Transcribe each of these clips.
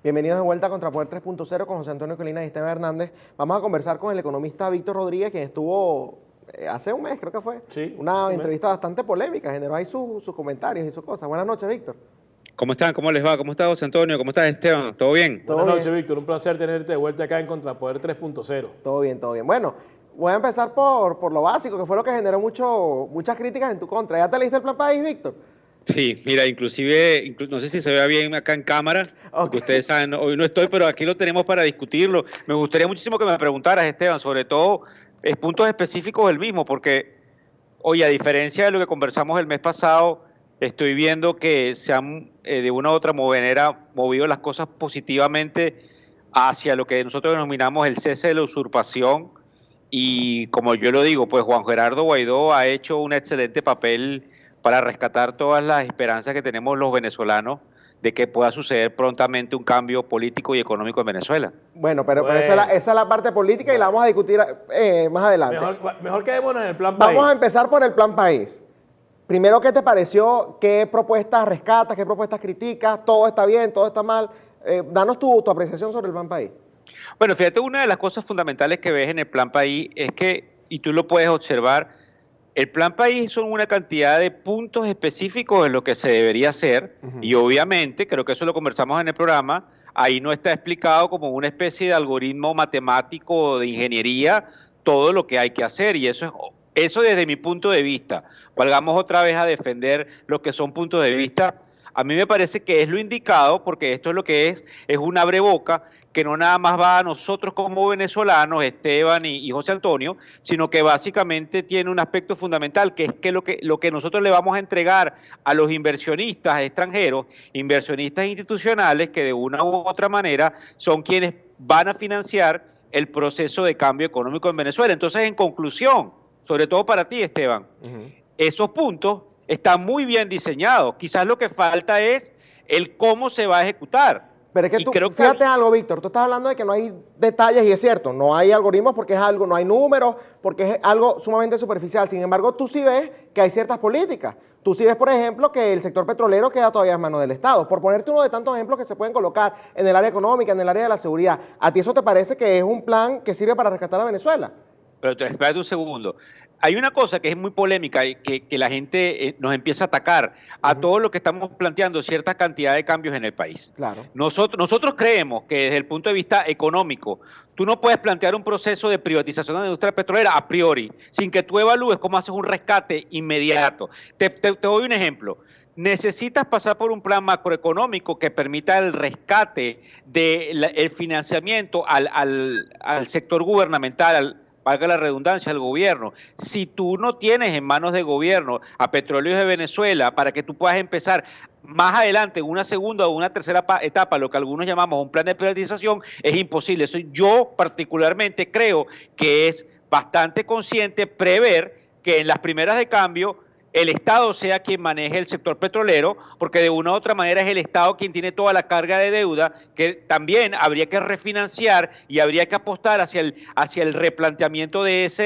Bienvenidos de vuelta a Contrapoder 3.0 con José Antonio Colina y Esteban Hernández. Vamos a conversar con el economista Víctor Rodríguez, quien estuvo hace un mes, creo que fue. Sí, una entrevista bastante polémica, generó ahí sus comentarios y sus cosas. Buenas noches, Víctor. ¿Cómo están? ¿Cómo les va? ¿Cómo está José Antonio? ¿Cómo estás, Esteban? ¿Todo bien? Buenas noches, Víctor. Un placer tenerte de vuelta acá en Contrapoder 3.0. Todo bien, todo bien. Bueno, voy a empezar por lo básico, que fue lo que generó muchas críticas en tu contra. ¿Ya te leíste el Plan País, Víctor? Sí, mira, inclusive, no sé si se vea bien acá en cámara, porque ustedes saben, hoy no estoy, pero aquí lo tenemos para discutirlo. Me gustaría muchísimo que me preguntaras, Esteban, sobre todo puntos específicos del mismo, porque, oye, a diferencia de lo que conversamos el mes pasado, estoy viendo que se han, de una u otra manera, movido las cosas positivamente hacia lo que nosotros denominamos el cese de la usurpación. Y como yo lo digo, pues Juan Gerardo Guaidó ha hecho un excelente papel para rescatar todas las esperanzas que tenemos los venezolanos de que pueda suceder prontamente un cambio político y económico en Venezuela. Bueno, pero esa es la parte política y la vamos a discutir más adelante. Mejor quedémonos en el Plan País. Vamos a empezar por el Plan País. Primero, ¿qué te pareció? ¿Qué propuestas rescatas? ¿Qué propuestas criticas? ¿Todo está bien? ¿Todo está mal? Danos tu apreciación sobre el Plan País. Bueno, fíjate, una de las cosas fundamentales que ves en el Plan País es que, y tú lo puedes observar, el Plan País son una cantidad de puntos específicos de lo que se debería hacer, y obviamente, creo que eso lo conversamos en el programa, ahí no está explicado como una especie de algoritmo matemático de ingeniería todo lo que hay que hacer, y eso desde mi punto de vista. Valgamos otra vez a defender lo que son puntos de vista. A mí me parece que es lo indicado, porque esto es lo que es un abreboca que no nada más va a nosotros como venezolanos, Esteban y José Antonio, sino que básicamente tiene un aspecto fundamental, que es que lo que nosotros le vamos a entregar a los inversionistas extranjeros, inversionistas institucionales, que de una u otra manera son quienes van a financiar el proceso de cambio económico en Venezuela. Entonces, en conclusión, sobre todo para ti, Esteban, esos puntos están muy bien diseñados. Quizás lo que falta es el cómo se va a ejecutar. Pero es que fíjate algo, Víctor, tú estás hablando de que no hay detalles y es cierto, no hay algoritmos porque es algo, no hay números, porque es algo sumamente superficial. Sin embargo, tú sí ves que hay ciertas políticas. Tú sí ves, por ejemplo, que el sector petrolero queda todavía en manos del Estado. Por ponerte uno de tantos ejemplos que se pueden colocar en el área económica, en el área de la seguridad. ¿A ti eso te parece que es un plan que sirve para rescatar a Venezuela? Pero espérate un segundo. Hay una cosa que es muy polémica y que la gente nos empieza a atacar a todo lo que estamos planteando, cierta cantidad de cambios en el país. Claro. Nosotros creemos que desde el punto de vista económico, tú no puedes plantear un proceso de privatización de la industria petrolera a priori, sin que tú evalúes cómo haces un rescate inmediato. Te doy un ejemplo. Necesitas pasar por un plan macroeconómico que permita el rescate del financiamiento al sector gubernamental, valga la redundancia, al gobierno. Si tú no tienes en manos de gobierno a Petróleos de Venezuela para que tú puedas empezar más adelante en una segunda o una tercera etapa, lo que algunos llamamos un plan de privatización, es imposible. Eso yo particularmente creo que es bastante consciente prever que en las primeras de cambio el Estado sea quien maneje el sector petrolero, porque de una u otra manera es el Estado quien tiene toda la carga de deuda, que también habría que refinanciar y habría que apostar hacia el replanteamiento de esa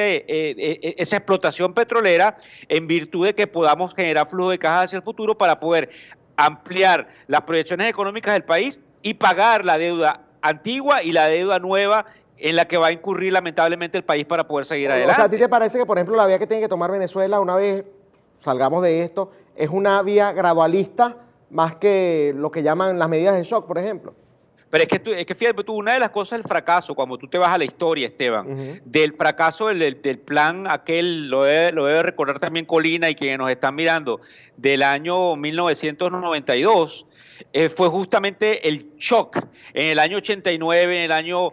explotación petrolera, en virtud de que podamos generar flujo de caja hacia el futuro para poder ampliar las proyecciones económicas del país y pagar la deuda antigua y la deuda nueva en la que va a incurrir lamentablemente el país para poder seguir adelante. O sea, ¿a ti te parece que, por ejemplo, la vía que tiene que tomar Venezuela una vez salgamos de esto, es una vía gradualista más que lo que llaman las medidas de shock, por ejemplo? Pero es que fíjate, una de las cosas del fracaso, cuando tú te vas a la historia, Esteban, del fracaso del plan aquel, lo debe recordar también Colina y quienes nos están mirando, del año 1992, fue justamente el shock. En el año 89, en el año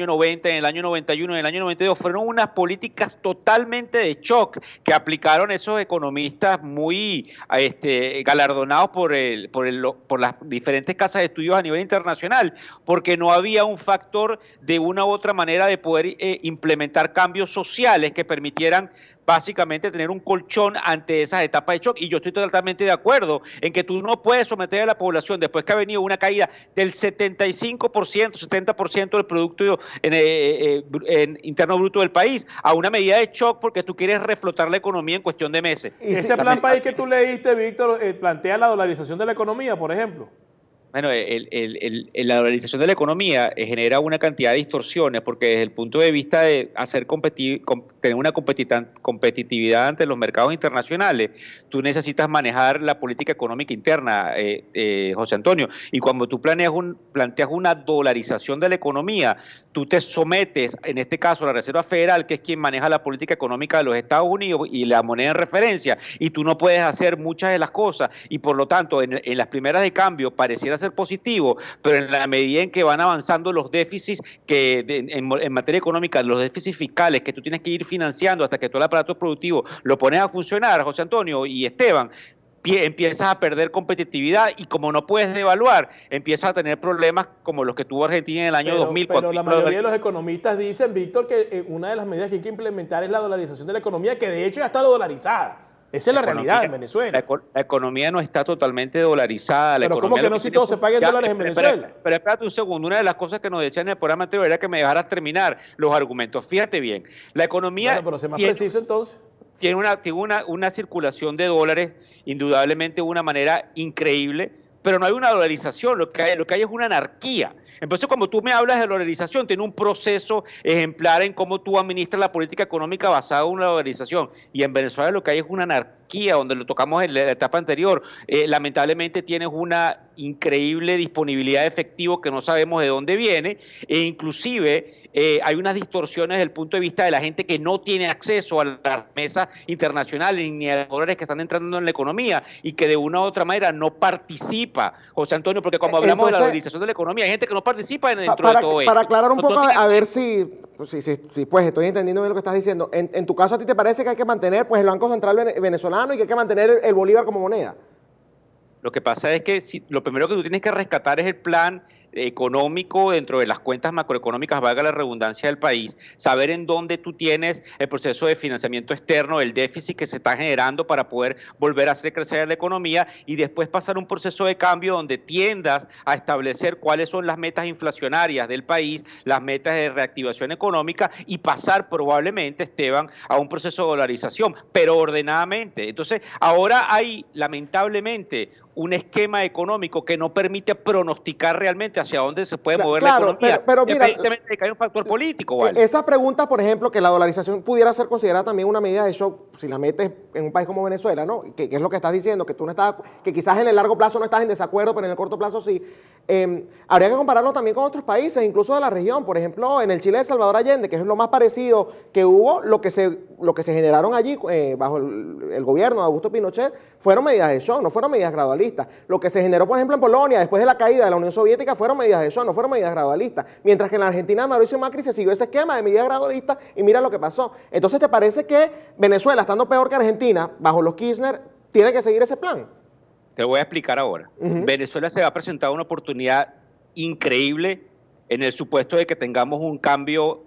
90, en el año 91, en el año 92, fueron unas políticas totalmente de shock que aplicaron esos economistas muy galardonados por las diferentes casas de estudios a nivel internacional, porque no había un factor de una u otra manera de poder implementar cambios sociales que permitieran básicamente tener un colchón ante esas etapas de shock. Y yo estoy totalmente de acuerdo en que tú no puedes someter a la población, después que ha venido una caída del 75%, 70% del Producto Interno Bruto del país, a una medida de shock porque tú quieres reflotar la economía en cuestión de meses. Ese plan país que tú leíste, Víctor, plantea la dolarización de la economía, por ejemplo. Bueno, la dolarización de la economía genera una cantidad de distorsiones porque desde el punto de vista de tener una competitividad ante los mercados internacionales, tú necesitas manejar la política económica interna, José Antonio. Y cuando tú planteas una dolarización de la economía, tú te sometes, en este caso, a la Reserva Federal, que es quien maneja la política económica de los Estados Unidos y la moneda en referencia, y tú no puedes hacer muchas de las cosas, y por lo tanto, en las primeras de cambio pareciera ser positivo, pero en la medida en que van avanzando los déficits en materia económica, los déficits fiscales que tú tienes que ir financiando hasta que todo el aparato productivo lo pones a funcionar, José Antonio y Esteban, empiezas a perder competitividad y como no puedes devaluar, empiezas a tener problemas como los que tuvo Argentina en el año 2000. Pero la mayoría de los economistas dicen, Víctor, que una de las medidas que hay que implementar es la dolarización de la economía, que de hecho ya está dolarizada. Esa es la realidad en Venezuela. La economía no está totalmente dolarizada. Pero ¿cómo que no si todo se paga en dólares en Venezuela? Pero espérate un segundo. Una de las cosas que nos decían en el programa anterior era que me dejaras terminar los argumentos. Fíjate bien. La economía... Bueno, pero sé más preciso entonces. Tiene una circulación de dólares, indudablemente de una manera increíble, pero no hay una dolarización, lo que hay es una anarquía. Entonces, cuando tú me hablas de dolarización, tiene un proceso ejemplar en cómo tú administras la política económica basada en una dolarización. Y en Venezuela lo que hay es una anarquía, donde lo tocamos en la etapa anterior. Lamentablemente tienes una increíble disponibilidad de efectivo que no sabemos de dónde viene, e inclusive hay unas distorsiones desde el punto de vista de la gente que no tiene acceso a las mesas internacionales ni a los dólares que están entrando en la economía y que de una u otra manera no participa, José Antonio, porque cuando hablamos de la dolarización de la economía hay gente que no participa dentro de todo esto. Para aclarar un poco, a ver si pues estoy entendiendo bien lo que estás diciendo. En tu caso, ¿a ti te parece que hay que mantener pues el Banco Central venezolano y que hay que mantener el bolívar como moneda? Lo que pasa es que lo primero que tú tienes que rescatar es el plan económico dentro de las cuentas macroeconómicas, valga la redundancia del país, saber en dónde tú tienes el proceso de financiamiento externo, el déficit que se está generando para poder volver a hacer crecer la economía y después pasar un proceso de cambio donde tiendas a establecer cuáles son las metas inflacionarias del país, las metas de reactivación económica y pasar probablemente, Esteban, a un proceso de dolarización, pero ordenadamente. Entonces, ahora hay lamentablemente un esquema económico que no permite pronosticar realmente hacia dónde se puede mover la economía. Pero mira, evidentemente hay un factor político, ¿vale? Esa pregunta, por ejemplo, que la dolarización pudiera ser considerada también una medida de shock si la metes en un país como Venezuela, ¿no? Que es lo que estás diciendo, que tú no estás, que quizás en el largo plazo no estás en desacuerdo, pero en el corto plazo sí. Habría que compararlo también con otros países, incluso de la región. Por ejemplo, en el Chile de Salvador Allende, que es lo más parecido que hubo, lo que se generaron allí bajo el gobierno de Augusto Pinochet fueron medidas de shock, no fueron medidas gradualistas. Lo que se generó, por ejemplo, en Polonia, después de la caída de la Unión Soviética, fueron medidas de shock, no fueron medidas gradualistas. Mientras que en la Argentina de Mauricio Macri se siguió ese esquema de medidas gradualistas y mira lo que pasó. Entonces, ¿te parece que Venezuela, estando peor que Argentina, bajo los Kirchner, tiene que seguir ese plan? Te lo voy a explicar ahora. Venezuela se va a presentar una oportunidad increíble en el supuesto de que tengamos un cambio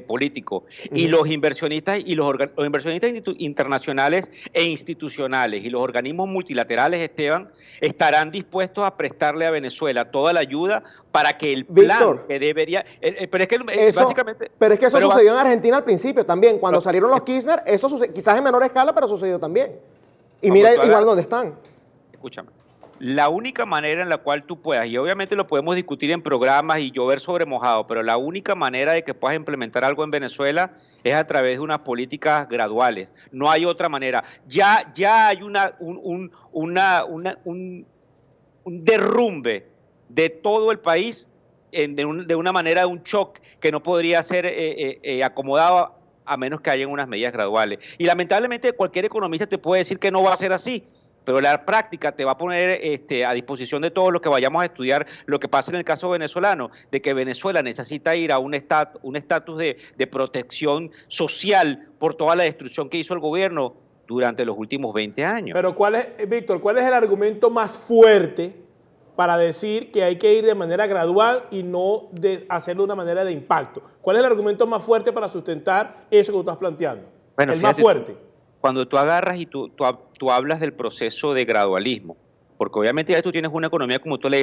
político. Y los inversionistas y los inversionistas internacionales e institucionales y los organismos multilaterales, Esteban, estarán dispuestos a prestarle a Venezuela toda la ayuda para que el plan Víctor, que debería... pero es que básicamente... Pero es que eso sucedió en Argentina al principio también. Cuando salieron los Kirchner, eso sucedió, quizás en menor escala, pero sucedió también. Y mira igual dónde están. Escúchame. La única manera en la cual tú puedas, y obviamente lo podemos discutir en programas y llover sobre mojado, pero la única manera de que puedas implementar algo en Venezuela es a través de unas políticas graduales. No hay otra manera. Ya hay un derrumbe de todo el país de una manera de un shock que no podría ser acomodado a menos que haya unas medidas graduales. Y lamentablemente cualquier economista te puede decir que no va a ser así. Pero la práctica te va a poner a disposición de todos los que vayamos a estudiar lo que pasa en el caso venezolano, de que Venezuela necesita ir a un estatus de protección social por toda la destrucción que hizo el gobierno durante los últimos 20 años. Pero Víctor, ¿cuál es el argumento más fuerte para decir que hay que ir de manera gradual y no hacerlo de una manera de impacto? ¿Cuál es el argumento más fuerte para sustentar eso que tú estás planteando? Bueno, el más fuerte. Cuando tú agarras y tú hablas del proceso de gradualismo, porque obviamente ya tú tienes una economía, como tú le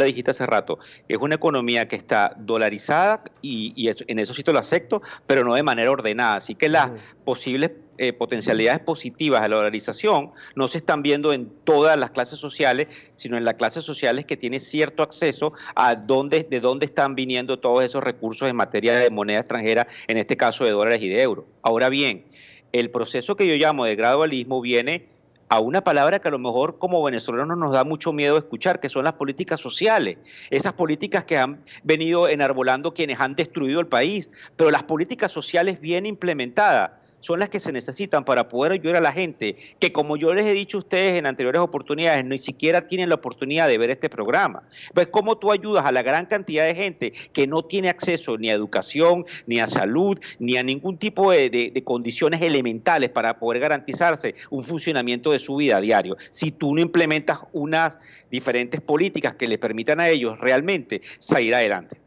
dijiste hace rato, es una economía que está dolarizada en eso sí te lo acepto, pero no de manera ordenada. Así que las posibles potencialidades positivas de la dolarización no se están viendo en todas las clases sociales, sino en las clases sociales que tienen cierto acceso a de dónde están viniendo todos esos recursos en materia de moneda extranjera, en este caso de dólares y de euros. Ahora bien, el proceso que yo llamo de gradualismo viene a una palabra que a lo mejor como venezolanos nos da mucho miedo escuchar, que son las políticas sociales, esas políticas que han venido enarbolando quienes han destruido el país, pero las políticas sociales bien implementadas son las que se necesitan para poder ayudar a la gente, que como yo les he dicho a ustedes en anteriores oportunidades, ni siquiera tienen la oportunidad de ver este programa. Pues cómo tú ayudas a la gran cantidad de gente que no tiene acceso ni a educación, ni a salud, ni a ningún tipo de condiciones elementales para poder garantizarse un funcionamiento de su vida a diario. Si tú no implementas unas diferentes políticas que les permitan a ellos realmente salir adelante.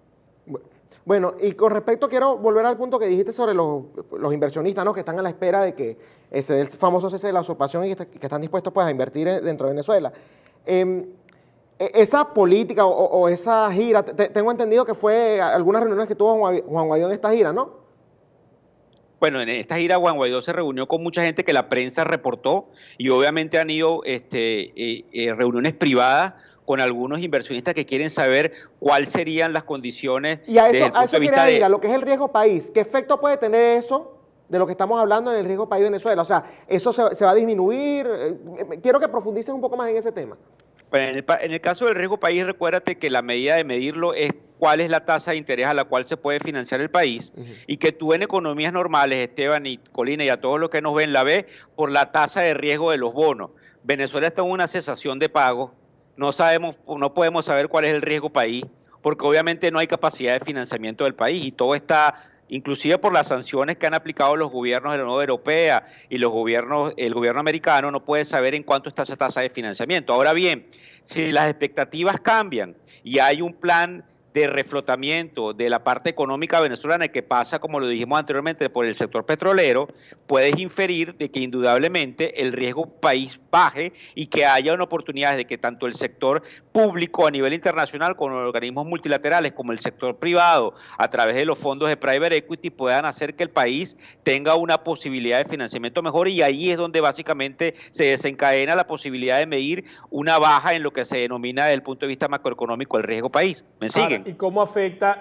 Bueno, y con respecto, quiero volver al punto que dijiste sobre los inversionistas, ¿no? Que están a la espera de que se dé el famoso cese de la usurpación y que están dispuestos pues, a invertir dentro de Venezuela. Esa política o esa gira, tengo entendido que fue algunas reuniones que tuvo Juan Guaidó en esta gira, ¿no? Bueno, en esta gira Juan Guaidó se reunió con mucha gente que la prensa reportó y obviamente han ido reuniones privadas con algunos inversionistas que quieren saber cuáles serían las condiciones y a desde el punto eso de vista quería ir, a lo que es el riesgo país. ¿Qué efecto puede tener eso de lo que estamos hablando en el riesgo país de Venezuela? O sea, ¿eso se va a disminuir? Quiero que profundices un poco más en ese tema. Bueno, en el caso del riesgo país, recuérdate que la medida de medirlo es cuál es la tasa de interés a la cual se puede financiar el país y que tú en economías normales, Esteban y Colina y a todos los que nos ven, la ves por la tasa de riesgo de los bonos. Venezuela está en una cesación de pagos. No podemos saber cuál es el riesgo país, porque obviamente no hay capacidad de financiamiento del país y todo está, inclusive por las sanciones que han aplicado los gobiernos de la Unión Europea y el gobierno americano, no puede saber en cuánto está esa tasa de financiamiento. Ahora bien, si las expectativas cambian y hay un plan de reflotamiento de la parte económica venezolana que pasa, como lo dijimos anteriormente, por el sector petrolero, puedes inferir de que indudablemente el riesgo país baje y que haya una oportunidad de que tanto el sector público a nivel internacional con organismos multilaterales como el sector privado a través de los fondos de private equity puedan hacer que el país tenga una posibilidad de financiamiento mejor y ahí es donde básicamente se desencadena la posibilidad de medir una baja en lo que se denomina desde el punto de vista macroeconómico el riesgo país. ¿Me siguen? ¿Y cómo afecta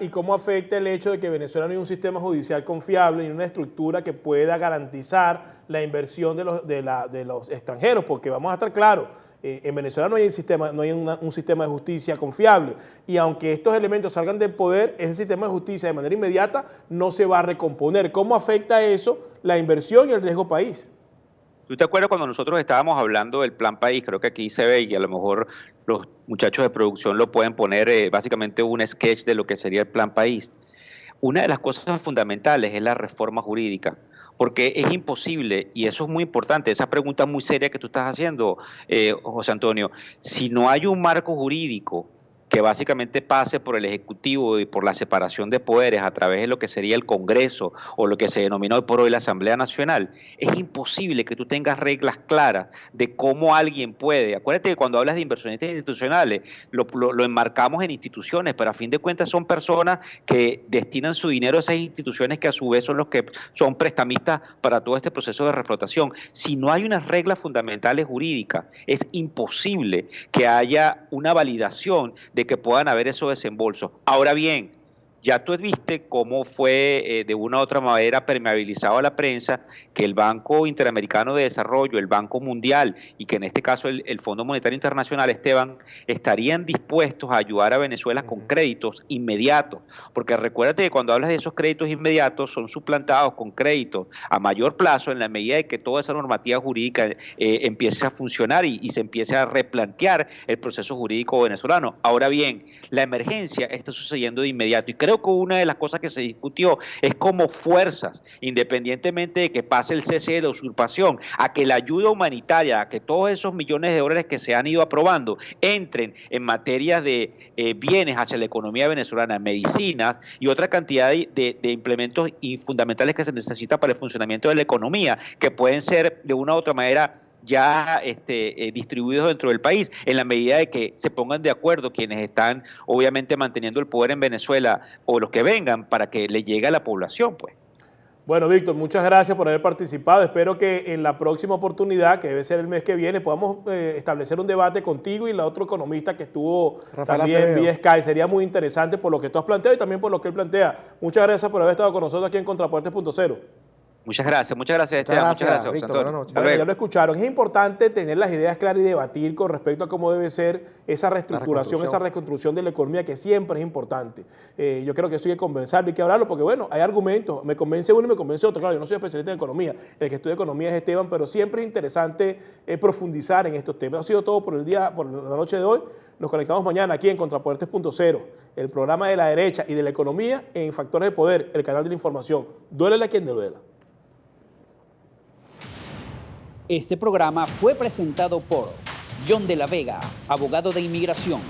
el hecho de que Venezuela no hay un sistema judicial confiable ni una estructura que pueda garantizar la inversión de los extranjeros? Porque vamos a estar claros, en Venezuela no hay un sistema de justicia confiable y aunque estos elementos salgan del poder, ese sistema de justicia de manera inmediata no se va a recomponer. ¿Cómo afecta eso la inversión y el riesgo país? ¿Tú te acuerdas cuando nosotros estábamos hablando del Plan País? Creo que aquí se ve y a lo mejor los muchachos de producción lo pueden poner básicamente un sketch de lo que sería el Plan País. Una de las cosas fundamentales es la reforma jurídica, porque es imposible, y eso es muy importante, esa pregunta muy seria que tú estás haciendo, José Antonio, si no hay un marco jurídico que básicamente pase por el Ejecutivo y por la separación de poderes a través de lo que sería el Congreso o lo que se denomina hoy por hoy la Asamblea Nacional, es imposible que tú tengas reglas claras de cómo alguien puede. Acuérdate que cuando hablas de inversionistas institucionales, lo enmarcamos en instituciones, pero a fin de cuentas son personas que destinan su dinero a esas instituciones que a su vez son los que son prestamistas para todo este proceso de reflotación. Si no hay unas reglas fundamentales jurídicas, es imposible que haya una validación de que puedan haber esos desembolsos. Ahora bien, ya tú viste cómo fue de una u otra manera permeabilizado a la prensa que el Banco Interamericano de Desarrollo, el Banco Mundial y que en este caso el Fondo Monetario Internacional, Esteban, estarían dispuestos a ayudar a Venezuela con créditos inmediatos. Porque recuérdate que cuando hablas de esos créditos inmediatos son suplantados con créditos a mayor plazo en la medida de que toda esa normativa jurídica empiece a funcionar y se empiece a replantear el proceso jurídico venezolano. Ahora bien, la emergencia está sucediendo de inmediato y creo que una de las cosas que se discutió es cómo fuerzas, independientemente de que pase el cese de la usurpación, a que la ayuda humanitaria, a que todos esos millones de dólares que se han ido aprobando entren en materia de bienes hacia la economía venezolana, medicinas y otra cantidad de implementos fundamentales que se necesitan para el funcionamiento de la economía, que pueden ser de una u otra manera ya distribuidos dentro del país, en la medida de que se pongan de acuerdo quienes están obviamente manteniendo el poder en Venezuela o los que vengan para que le llegue a la población, pues. Bueno, Víctor, muchas gracias por haber participado. Espero que en la próxima oportunidad, que debe ser el mes que viene, podamos establecer un debate contigo y la otro economista que estuvo Rafael también Acevedo. vía Sky. Sería muy interesante por lo que tú has planteado y también por lo que él plantea. Muchas gracias por haber estado con nosotros aquí en Contrapuertes.0. Muchas gracias, Esteban, muchas gracias, José Víctor, Antonio. buenas noches. Hasta Bueno, luego. ya lo escucharon. Es importante tener las ideas claras y debatir con respecto a cómo debe ser esa reestructuración, esa reconstrucción de la economía, que siempre es importante. Yo creo que eso hay que conversarlo, hay que hablarlo, porque bueno, hay argumentos. Me convence uno y me convence otro. Claro, yo no soy especialista en economía. El que estudia economía es Esteban, pero siempre es interesante profundizar en estos temas. Ha sido todo por el día, por la noche de hoy. Nos conectamos mañana aquí en Contrapuertes.0, el programa de la derecha y de la economía en Factores de Poder, el canal de la información. Duélele a quien le duela. Este programa fue presentado por John de la Vega, abogado de inmigración.